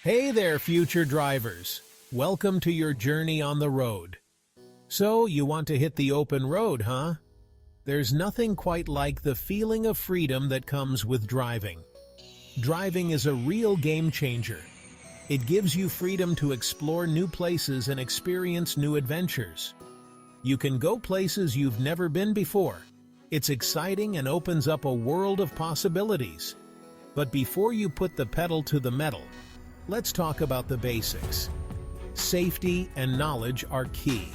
Hey there, future drivers. Welcome to your journey on the road. So, you want to hit the open road, huh? There's nothing quite like the feeling of freedom that comes with driving. Driving is a real game changer. It gives you freedom to explore new places and experience new adventures. You can go places you've never been before. It's exciting and opens up a world of possibilities. But before you put the pedal to the metal, let's talk about the basics. Safety and knowledge are key.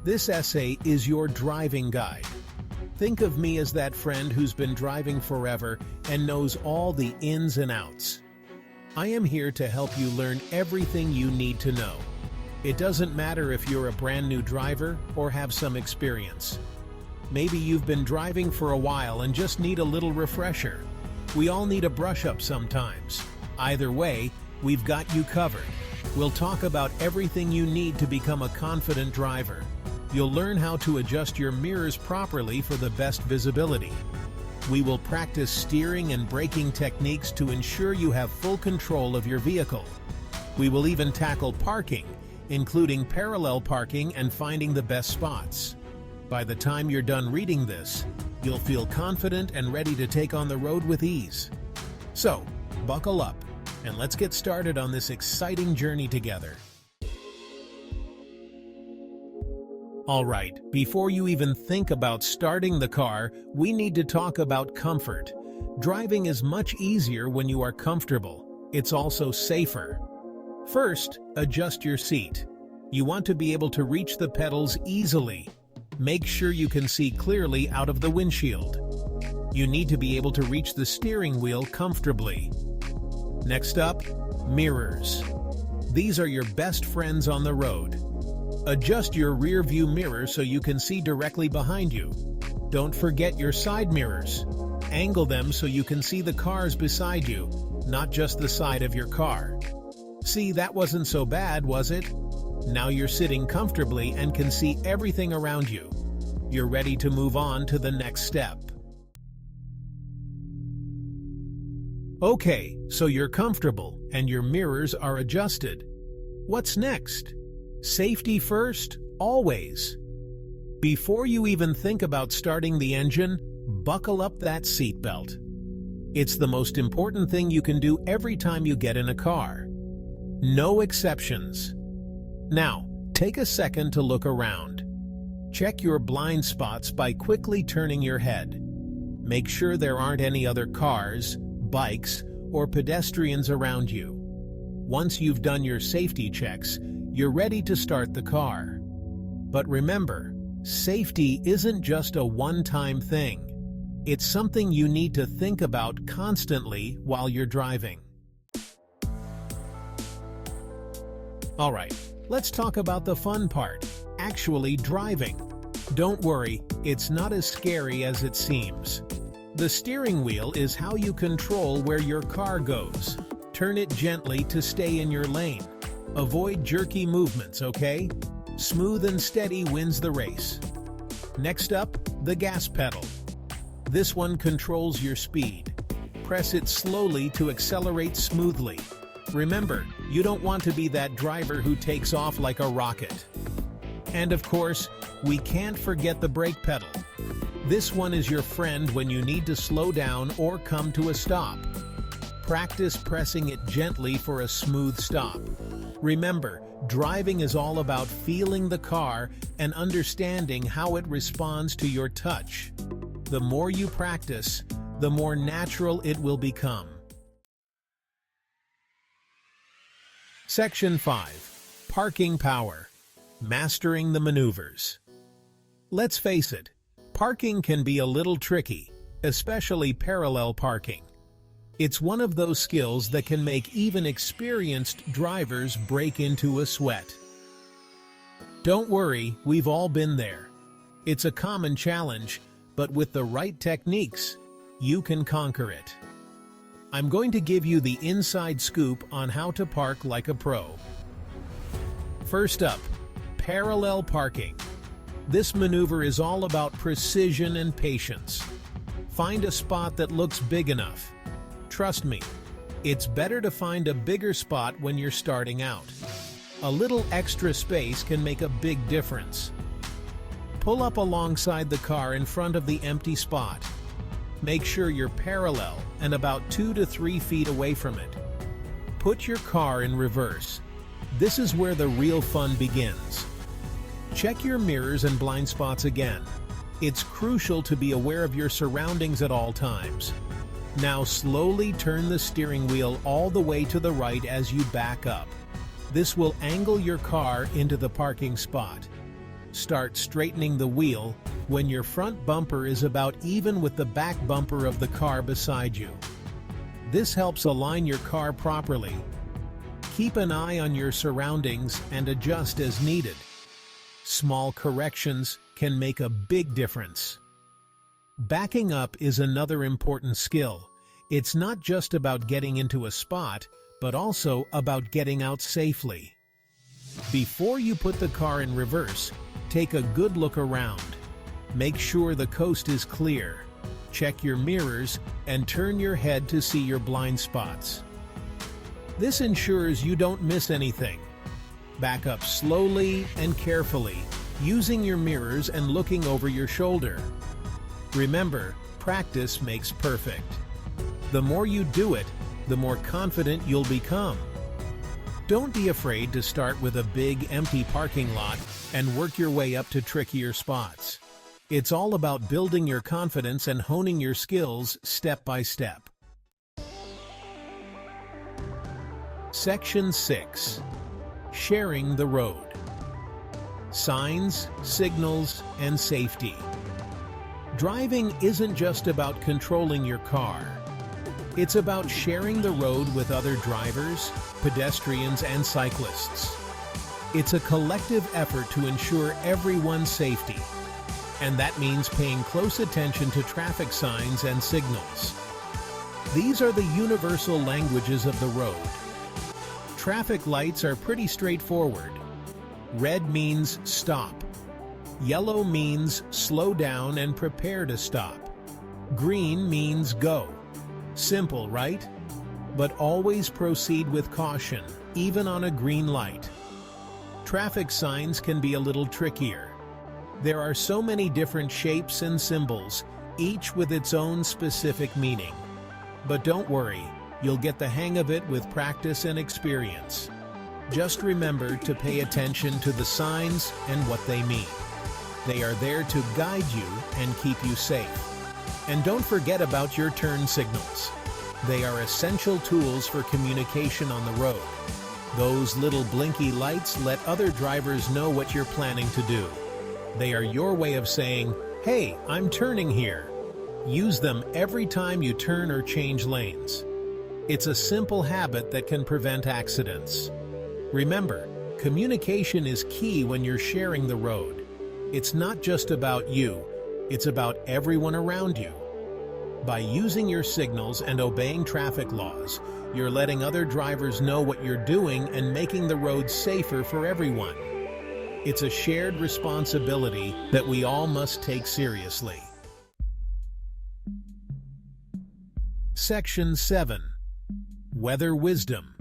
This essay is your driving guide. Think of me as that friend who's been driving forever and knows all the ins and outs. I am here to help you learn everything you need to know. It doesn't matter if you're a brand new driver or have some experience. Maybe you've been driving for a while and just need a little refresher. We all need a brush up sometimes. Either way, we've got you covered. We'll talk about everything you need to become a confident driver. You'll learn how to adjust your mirrors properly for the best visibility. We will practice steering and braking techniques to ensure you have full control of your vehicle. We will even tackle parking, including parallel parking and finding the best spots. By the time you're done reading this, you'll feel confident and ready to take on the road with ease. So, buckle up, and let's get started on this exciting journey together. Alright, before you even think about starting the car, we need to talk about comfort. Driving is much easier when you are comfortable. It's also safer. First, adjust your seat. You want to be able to reach the pedals easily. Make sure you can see clearly out of the windshield. You need to be able to reach the steering wheel comfortably. Next up, mirrors. These are your best friends on the road. Adjust your rear view mirror so you can see directly behind you. Don't forget your side mirrors. Angle them so you can see the cars beside you, not just the side of your car. See, that wasn't so bad, was it? Now you're sitting comfortably and can see everything around you. You're ready to move on to the next step. Okay, so you're comfortable and your mirrors are adjusted. What's next? Safety first, always. Before you even think about starting the engine, buckle up that seatbelt. It's the most important thing you can do every time you get in a car. No exceptions. Now, take a second to look around. Check your blind spots by quickly turning your head. Make sure there aren't any other cars, bikes, or pedestrians around you. Once you've done your safety checks, you're ready to start the car. But remember, safety isn't just a one-time thing. It's something you need to think about constantly while you're driving. Alright, let's talk about the fun part, actually driving. Don't worry, it's not as scary as it seems. The steering wheel is how you control where your car goes. Turn it gently to stay in your lane. Avoid jerky movements, okay? Smooth and steady wins the race. Next up, the gas pedal. This one controls your speed. Press it slowly to accelerate smoothly. Remember, you don't want to be that driver who takes off like a rocket. And of course, we can't forget the brake pedal. This one is your friend when you need to slow down or come to a stop. Practice pressing it gently for a smooth stop. Remember, driving is all about feeling the car and understanding how it responds to your touch. The more you practice, the more natural it will become. Section 5. Parking Power. Mastering the maneuvers. Let's face it, parking can be a little tricky, especially parallel parking. It's one of those skills that can make even experienced drivers break into a sweat. Don't worry, we've all been there. It's a common challenge, but with the right techniques, you can conquer it. I'm going to give you the inside scoop on how to park like a pro. First up, parallel parking. This maneuver is all about precision and patience. Find a spot that looks big enough. Trust me, It's better to find a bigger spot when you're starting out. A little extra space can make a big difference. Pull up alongside the car in front of the empty spot. Make sure you're parallel and about 2 to 3 feet away from it. Put your car in reverse. This is where the real fun begins. Check your mirrors and blind spots again. It's crucial to be aware of your surroundings at all times. Now slowly turn the steering wheel all the way to the right as you back up. This will angle your car into the parking spot. Start straightening the wheel when your front bumper is about even with the back bumper of the car beside you. This helps align your car properly. Keep an eye on your surroundings and adjust as needed. Small corrections can make a big difference. Backing up is another important skill. It's not just about getting into a spot, but also about getting out safely. Before you put the car in reverse, take a good look around. Make sure the coast is clear. Check your mirrors and turn your head to see your blind spots. This ensures you don't miss anything. Back up slowly and carefully, using your mirrors and looking over your shoulder. Remember, practice makes perfect. The more you do it, the more confident you'll become. Don't be afraid to start with a big, empty parking lot and work your way up to trickier spots. It's all about building your confidence and honing your skills step by step. Section 6. Sharing the road. Signs, signals, and safety. Driving isn't just about controlling your car. It's about sharing the road with other drivers, pedestrians, and cyclists. It's a collective effort to ensure everyone's safety, and that means paying close attention to traffic signs and signals. These are the universal languages of the road. Traffic lights are pretty straightforward. Red means stop. Yellow means slow down and prepare to stop. Green means go. Simple, right? But always proceed with caution, even on a green light. Traffic signs can be a little trickier. There are so many different shapes and symbols, each with its own specific meaning. But don't worry, you'll get the hang of it with practice and experience. Just remember to pay attention to the signs and what they mean. They are there to guide you and keep you safe. And don't forget about your turn signals. They are essential tools for communication on the road. Those little blinky lights let other drivers know what you're planning to do. They are your way of saying, "Hey, I'm turning here." Use them every time you turn or change lanes. It's a simple habit that can prevent accidents. Remember, communication is key when you're sharing the road. It's not just about you, it's about everyone around you. By using your signals and obeying traffic laws, you're letting other drivers know what you're doing and making the road safer for everyone. It's a shared responsibility that we all must take seriously. Section 7. Weather wisdom.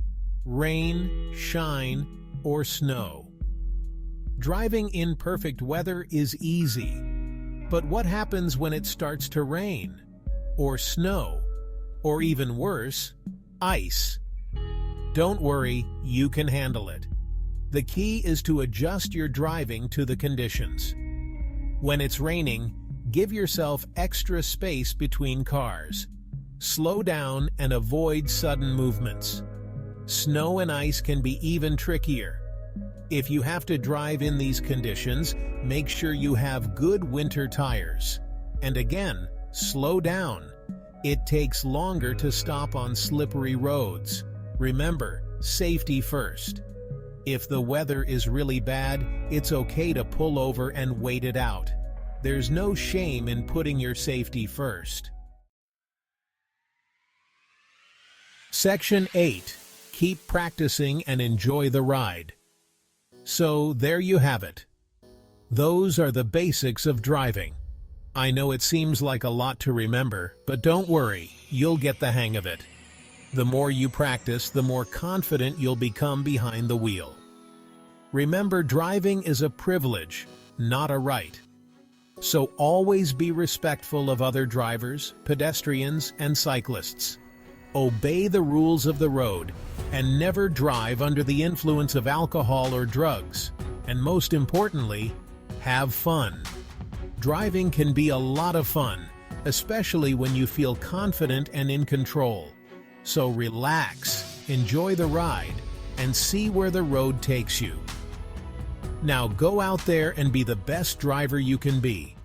Rain, shine, or snow. Driving in perfect weather is easy. But what happens when it starts to rain? Or snow? Or even worse, ice? Don't worry, you can handle it. The key is to adjust your driving to the conditions. When it's raining, give yourself extra space between cars. Slow down and avoid sudden movements. Snow and ice can be even trickier. If you have to drive in these conditions, make sure you have good winter tires. And again, slow down. It takes longer to stop on slippery roads. Remember, safety first. If the weather is really bad, it's okay to pull over and wait it out. There's no shame in putting your safety first. Section 8. Keep practicing and enjoy the ride. So there you have it. Those are the basics of driving. I know it seems like a lot to remember, but don't worry, you'll get the hang of it. The more you practice, the more confident you'll become behind the wheel. Remember, driving is a privilege, not a right. So always be respectful of other drivers, pedestrians, and cyclists. Obey the rules of the road, and never drive under the influence of alcohol or drugs. And most importantly, have fun. Driving can be a lot of fun, especially when you feel confident and in control. So relax, enjoy the ride, and see where the road takes you. Now go out there and be the best driver you can be.